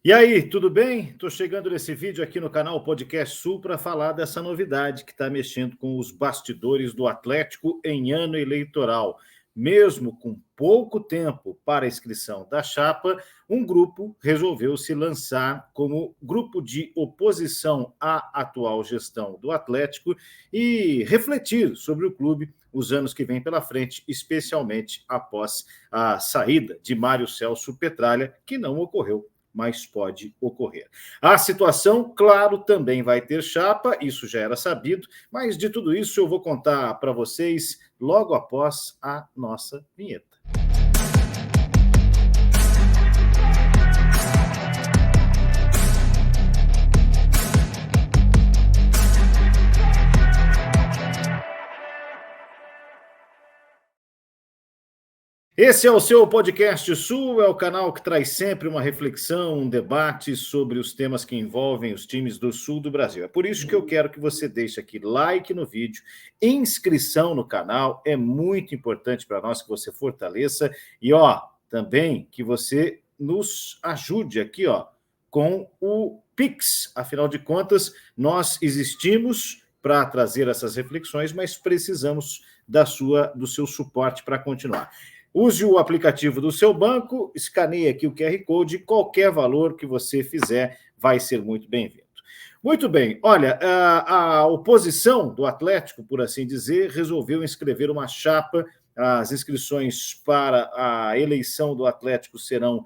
E aí, tudo bem? Estou chegando nesse vídeo aqui no canal Podcast Sul para falar dessa novidade que está mexendo com os bastidores do Atlético em ano eleitoral. Mesmo com pouco tempo para a inscrição da chapa, um grupo resolveu se lançar como grupo de oposição à atual gestão do Atlético e refletir sobre o clube os anos que vêm pela frente, especialmente após a saída de Mário Celso Petralha, que não ocorreu, mas pode ocorrer. A situação, claro, também vai ter chapa, isso já era sabido, mas de tudo isso eu vou contar para vocês logo após a nossa vinheta. Esse é o seu Podcast Sul, é o canal que traz sempre uma reflexão, um debate sobre os temas que envolvem os times do sul do Brasil. É por isso que eu quero que você deixe aqui like no vídeo, inscrição no canal, é muito importante para nós que você fortaleça e, também que você nos ajude aqui, com o Pix. Afinal de contas, nós existimos para trazer essas reflexões, mas precisamos do seu suporte para continuar. Use o aplicativo do seu banco, escaneie aqui o QR Code, qualquer valor que você fizer vai ser muito bem-vindo. Muito bem, olha, a oposição do Atlético, por assim dizer, resolveu inscrever uma chapa. As inscrições para a eleição do Atlético serão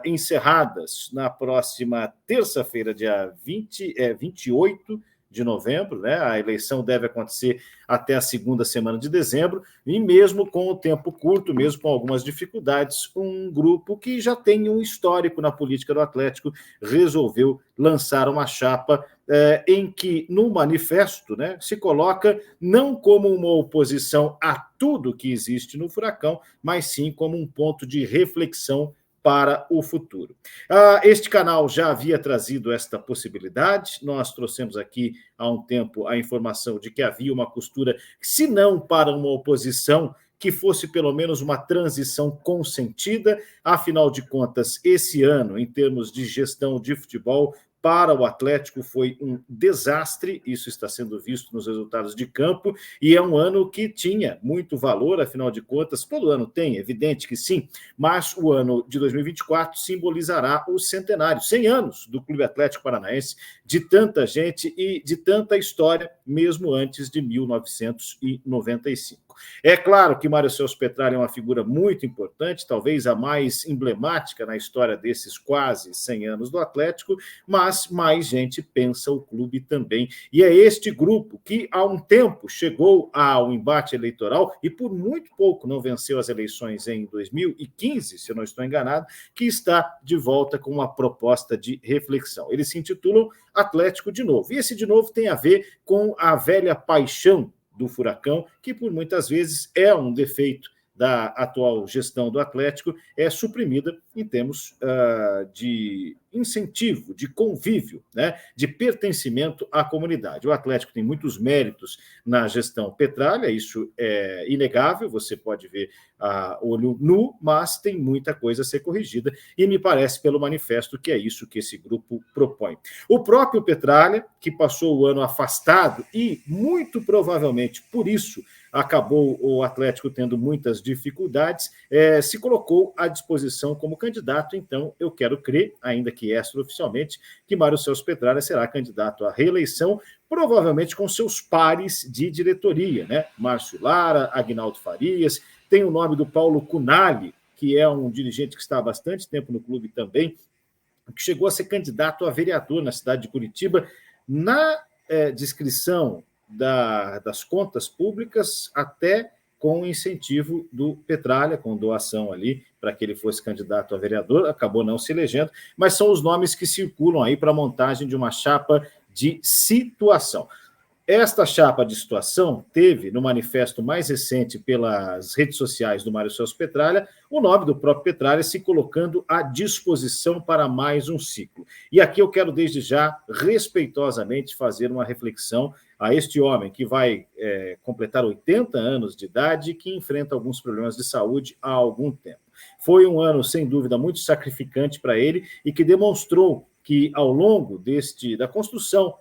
encerradas na próxima terça-feira, dia 28 de novembro, né? A eleição deve acontecer até a segunda semana de dezembro, e mesmo com o tempo curto, mesmo com algumas dificuldades, um grupo que já tem um histórico na política do Atlético resolveu lançar uma chapa em que, no manifesto, né, se coloca não como uma oposição a tudo que existe no Furacão, mas sim como um ponto de reflexão para o futuro. Este canal já havia trazido esta possibilidade, nós trouxemos aqui há um tempo a informação de que havia uma costura, se não para uma oposição, que fosse pelo menos uma transição consentida. Afinal de contas, esse ano, em termos de gestão de futebol, para o Atlético foi um desastre, isso está sendo visto nos resultados de campo, e é um ano que tinha muito valor, afinal de contas, todo ano tem, evidente que sim, mas o ano de 2024 simbolizará o centenário, 100 anos do Clube Atlético Paranaense, de tanta gente e de tanta história, mesmo antes de 1995. É claro que Mário Celso Petralha é uma figura muito importante, talvez a mais emblemática na história desses quase 100 anos do Atlético, mas mais gente pensa o clube também. E é este grupo que, há um tempo, chegou ao embate eleitoral e por muito pouco não venceu as eleições em 2015, se eu não estou enganado, que está de volta com uma proposta de reflexão. Eles se intitulam Atlético de Novo. E esse de novo tem a ver com a velha paixão do Furacão, que por muitas vezes é um defeito da atual gestão do Atlético, é suprimida em termos de incentivo, de convívio, né, de pertencimento à comunidade. O Atlético tem muitos méritos na gestão Petralha, isso é inegável, você pode ver a olho nu, mas tem muita coisa a ser corrigida, e me parece, pelo manifesto, que é isso que esse grupo propõe. O próprio Petralha, que passou o ano afastado e, muito provavelmente, por isso, acabou o Atlético tendo muitas dificuldades, se colocou à disposição como candidato, então eu quero crer, ainda que extraoficialmente, que Mário Celso Petralha será candidato à reeleição, provavelmente com seus pares de diretoria, né? Márcio Lara, Agnaldo Farias, tem o nome do Paulo Cunali, que é um dirigente que está há bastante tempo no clube também, que chegou a ser candidato a vereador na cidade de Curitiba, na descrição das contas públicas, até com incentivo do Petralha, com doação ali, para que ele fosse candidato a vereador, acabou não se elegendo, mas são os nomes que circulam aí para a montagem de uma chapa de situação. Esta chapa de situação teve, no manifesto mais recente pelas redes sociais do Mário Celso Petralha, o nome do próprio Petralha se colocando à disposição para mais um ciclo. E aqui eu quero, desde já, respeitosamente fazer uma reflexão a este homem que vai completar 80 anos de idade e que enfrenta alguns problemas de saúde há algum tempo. Foi um ano, sem dúvida, muito sacrificante para ele e que demonstrou que, ao longo da construção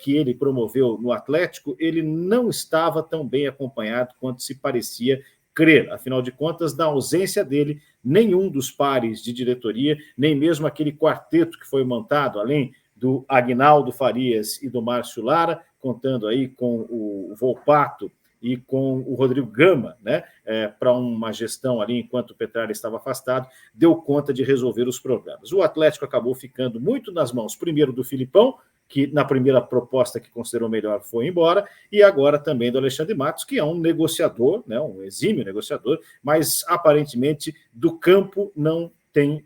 que ele promoveu no Atlético, ele não estava tão bem acompanhado quanto se parecia crer. Afinal de contas, na ausência dele, nenhum dos pares de diretoria, nem mesmo aquele quarteto que foi montado, além do Aguinaldo Farias e do Márcio Lara, contando aí com o Volpato e com o Rodrigo Gama, né, para uma gestão ali, enquanto o Petralha estava afastado, deu conta de resolver os problemas. O Atlético acabou ficando muito nas mãos, primeiro do Filipão, que na primeira proposta que considerou melhor foi embora, e agora também do Alexandre Matos, que é um negociador, né, um exímio negociador, mas aparentemente do campo não tem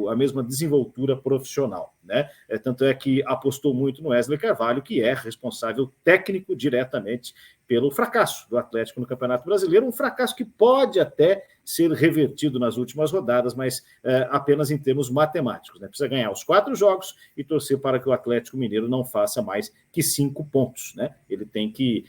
a mesma desenvoltura profissional, né? Tanto é que apostou muito no Wesley Carvalho, que é responsável técnico diretamente pelo fracasso do Atlético no Campeonato Brasileiro, um fracasso que pode até ser revertido nas últimas rodadas, mas apenas em termos matemáticos, né? Precisa ganhar os 4 jogos e torcer para que o Atlético Mineiro não faça mais que 5 pontos, né? Ele tem que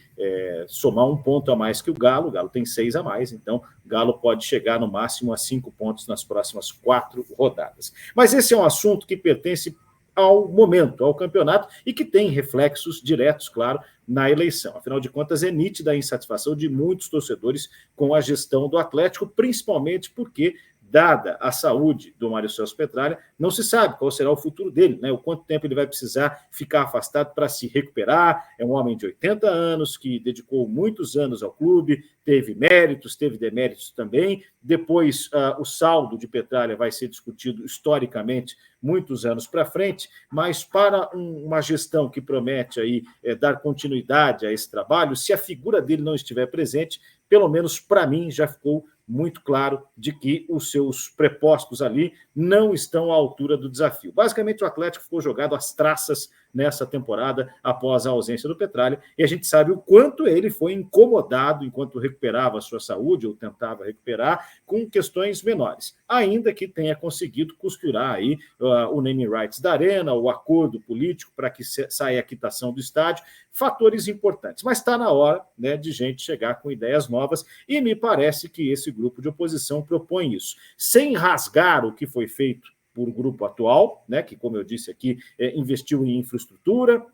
somar 1 ponto a mais que o Galo tem 6 a mais, então o Galo pode chegar no máximo a 5 pontos nas próximas 4 rodadas. Mas esse é um assunto que pertence ao momento, ao campeonato, e que tem reflexos diretos, claro, na eleição. Afinal de contas, é nítida a insatisfação de muitos torcedores com a gestão do Atlético, principalmente porque, dada a saúde do Mário Celso Petralha, não se sabe qual será o futuro dele, né? O quanto tempo ele vai precisar ficar afastado para se recuperar. É um homem de 80 anos que dedicou muitos anos ao clube, teve méritos, teve deméritos também. Depois, o saldo de Petralha vai ser discutido historicamente muitos anos para frente, mas para uma gestão que promete aí dar continuidade a esse trabalho, se a figura dele não estiver presente, pelo menos para mim já ficou muito claro de que os seus prepostos ali não estão à altura do desafio. Basicamente, o Atlético ficou jogado às traças nessa temporada após a ausência do Petralha, e a gente sabe o quanto ele foi incomodado enquanto recuperava a sua saúde, ou tentava recuperar, com questões menores, ainda que tenha conseguido costurar aí o naming rights da Arena, o acordo político para que saia a quitação do estádio, fatores importantes. Mas está na hora, né, de gente chegar com ideias novas, e me parece que esse grupo de oposição propõe isso, sem rasgar o que foi feito por grupo atual, né, que, como eu disse aqui, investiu em infraestrutura,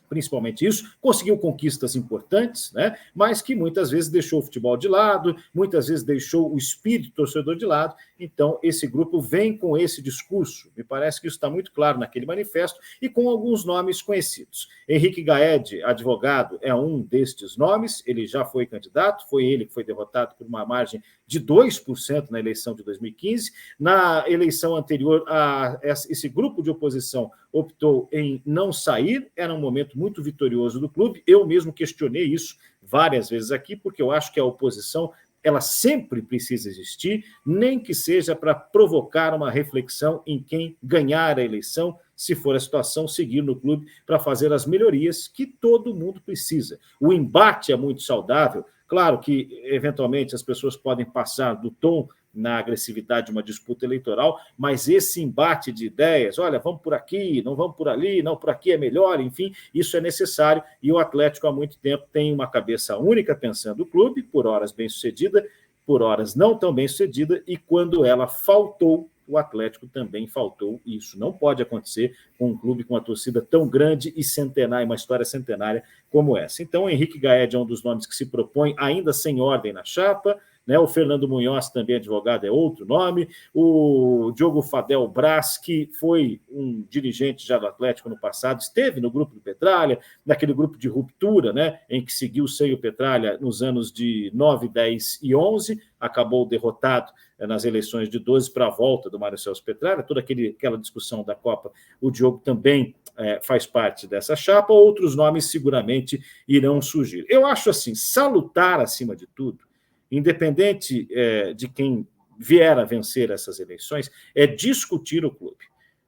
principalmente isso, conseguiu conquistas importantes, né, mas que muitas vezes deixou o futebol de lado, muitas vezes deixou o espírito torcedor de lado. Então, esse grupo vem com esse discurso, me parece que isso está muito claro naquele manifesto, e com alguns nomes conhecidos. Henrique Gaed, advogado, é um destes nomes, ele já foi candidato, foi ele que foi derrotado por uma margem de 2% na eleição de 2015. Na eleição anterior, esse grupo de oposição optou em não sair, era um momento muito vitorioso do clube. Eu mesmo questionei isso várias vezes aqui, porque eu acho que a oposição ela sempre precisa existir, nem que seja para provocar uma reflexão em quem ganhar a eleição, se for a situação, seguir no clube para fazer as melhorias que todo mundo precisa. O embate é muito saudável. Claro que, eventualmente, as pessoas podem passar do tom na agressividade de uma disputa eleitoral, mas esse embate de ideias, olha, vamos por aqui, não vamos por ali, não, por aqui é melhor, enfim, isso é necessário, e o Atlético há muito tempo tem uma cabeça única pensando o clube, por horas bem-sucedida, por horas não tão bem-sucedida, e quando ela faltou, o Atlético também faltou, e isso não pode acontecer com um clube com uma torcida tão grande e centenária, uma história centenária como essa. Então, o Henrique Gaed é um dos nomes que se propõe, ainda sem ordem na chapa, né? O Fernando Munhoz, também advogado, é outro nome. O Diogo Fadel Braz, que foi um dirigente já do Atlético no passado, esteve no grupo do Petralha, naquele grupo de ruptura, né, em que seguiu sem o Petralha nos anos de 9, 10 e 11, acabou derrotado nas eleições de 12 para a volta do Mário Celso Petralha, toda aquela discussão da Copa, o Diogo também faz parte dessa chapa, outros nomes seguramente irão surgir. Eu acho assim, salutar acima de tudo, independente de quem vier a vencer essas eleições, é discutir o clube.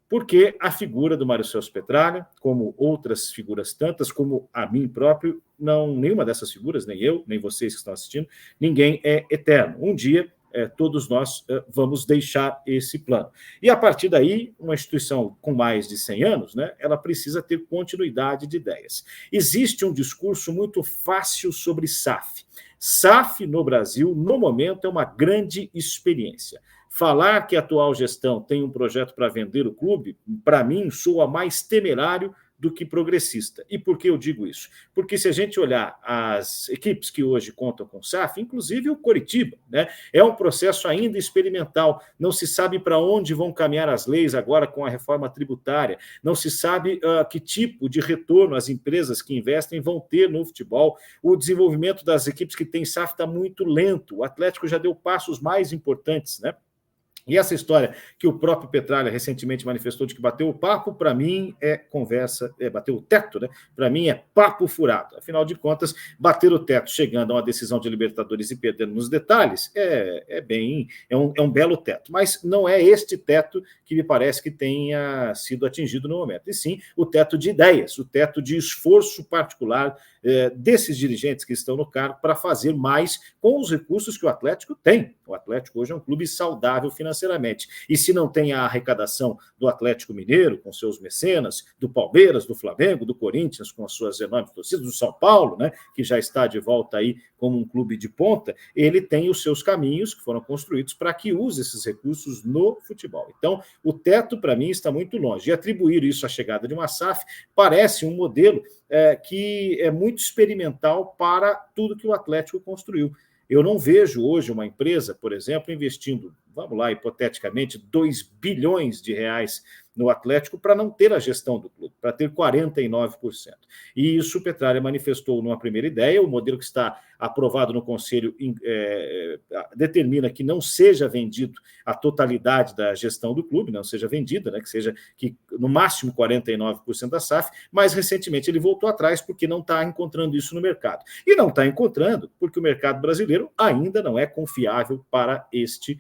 Porque a figura do Mário Celso Petralha, como outras figuras tantas, como a mim próprio, nenhuma dessas figuras, nem eu, nem vocês que estão assistindo, ninguém é eterno. Um dia, todos nós vamos deixar esse plano. E, a partir daí, uma instituição com mais de 100 anos, né, ela precisa ter continuidade de ideias. Existe um discurso muito fácil sobre SAF. SAF no Brasil, no momento, é uma grande experiência. Falar que a atual gestão tem um projeto para vender o clube, para mim, soa mais temerário do que progressista. E por que eu digo isso? Porque se a gente olhar as equipes que hoje contam com SAF, inclusive o Coritiba, né, é um processo ainda experimental, não se sabe para onde vão caminhar as leis agora com a reforma tributária, não se sabe que tipo de retorno as empresas que investem vão ter no futebol, o desenvolvimento das equipes que têm SAF está muito lento, o Atlético já deu passos mais importantes, né? E essa história que o próprio Petralha recentemente manifestou de que bateu o papo, para mim é conversa, bateu o teto, né? Para mim é papo furado. Afinal de contas, bater o teto chegando a uma decisão de Libertadores e perdendo nos detalhes é um belo teto. Mas não é este teto que me parece que tenha sido atingido no momento. E sim o teto de ideias, o teto de esforço particular desses dirigentes que estão no cargo para fazer mais com os recursos que o Atlético tem. O Atlético hoje é um clube saudável financeiramente. E se não tem a arrecadação do Atlético Mineiro, com seus mecenas, do Palmeiras, do Flamengo, do Corinthians, com as suas enormes torcidas, do São Paulo, né, que já está de volta aí como um clube de ponta, ele tem os seus caminhos que foram construídos para que use esses recursos no futebol. Então, o teto, para mim, está muito longe. E atribuir isso à chegada de uma SAF parece um modelo que é muito experimental para tudo que o Atlético construiu. Eu não vejo hoje uma empresa, por exemplo, investindo, vamos lá, hipoteticamente, 2 bilhões de reais no Atlético para não ter a gestão do clube, para ter 49%. E isso o Petralha manifestou numa primeira ideia, o modelo que está aprovado no Conselho determina que não seja vendido a totalidade da gestão do clube, não seja vendida, né, que seja que no máximo 49% da SAF, mas recentemente ele voltou atrás porque não está encontrando isso no mercado. E não está encontrando porque o mercado brasileiro ainda não é confiável para este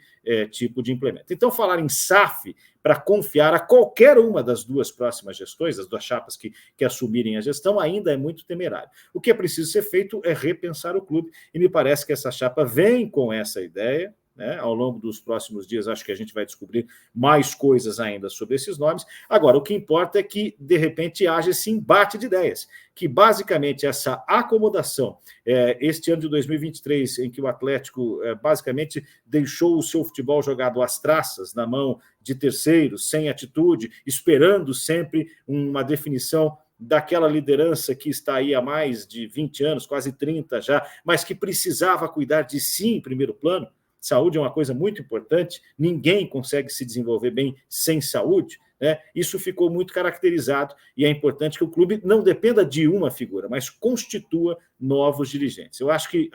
tipo de implemento. Então, falar em SAF para confiar a qualquer uma das duas próximas gestões, das duas chapas que assumirem a gestão, ainda é muito temerário. O que é preciso ser feito é repensar o clube, e me parece que essa chapa vem com essa ideia, né? Ao longo dos próximos dias, acho que a gente vai descobrir mais coisas ainda sobre esses nomes. Agora, o que importa é que, de repente, haja esse embate de ideias, que basicamente essa acomodação, este ano de 2023, em que o Atlético basicamente deixou o seu futebol jogado às traças, na mão de terceiros, sem atitude, esperando sempre uma definição daquela liderança que está aí há mais de 20 anos, quase 30 já, mas que precisava cuidar de si em primeiro plano. Saúde é uma coisa muito importante, ninguém consegue se desenvolver bem sem saúde, né? Isso ficou muito caracterizado e é importante que o clube não dependa de uma figura, mas constitua novos dirigentes. Eu acho que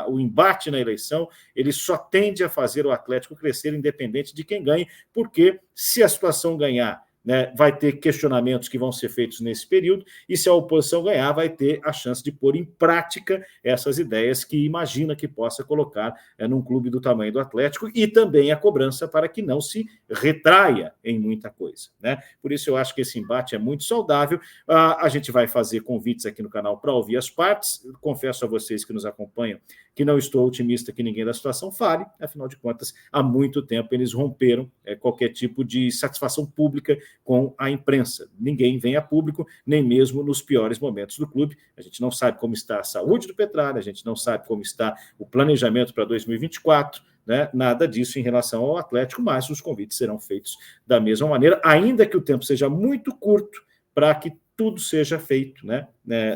o embate na eleição ele só tende a fazer o Atlético crescer independente de quem ganhe, porque se a situação ganhar, né, vai ter questionamentos que vão ser feitos nesse período, e se a oposição ganhar, vai ter a chance de pôr em prática essas ideias que imagina que possa colocar num clube do tamanho do Atlético, e também a cobrança para que não se retraia em muita coisa, né? Por isso eu acho que esse embate é muito saudável. A gente vai fazer convites aqui no canal para ouvir as partes. Confesso a vocês que nos acompanham que não estou otimista que ninguém da situação fale, afinal de contas, há muito tempo eles romperam qualquer tipo de satisfação pública com a imprensa. Ninguém vem a público, nem mesmo nos piores momentos do clube. A gente não sabe como está a saúde do Petralha, a gente não sabe como está o planejamento para 2024, né? Nada disso em relação ao Atlético, mas os convites serão feitos da mesma maneira, ainda que o tempo seja muito curto para que tudo seja feito, né,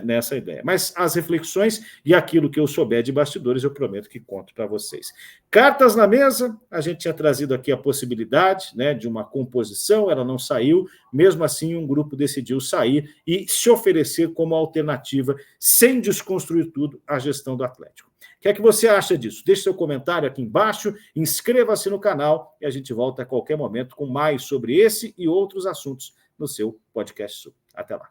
nessa ideia. Mas as reflexões e aquilo que eu souber de bastidores, eu prometo que conto para vocês. Cartas na mesa, a gente tinha trazido aqui a possibilidade, né, de uma composição, ela não saiu, mesmo assim um grupo decidiu sair e se oferecer como alternativa, sem desconstruir tudo, à gestão do Atlético. O que é que você acha disso? Deixe seu comentário aqui embaixo, inscreva-se no canal e a gente volta a qualquer momento com mais sobre esse e outros assuntos no seu podcast Sul. Até lá.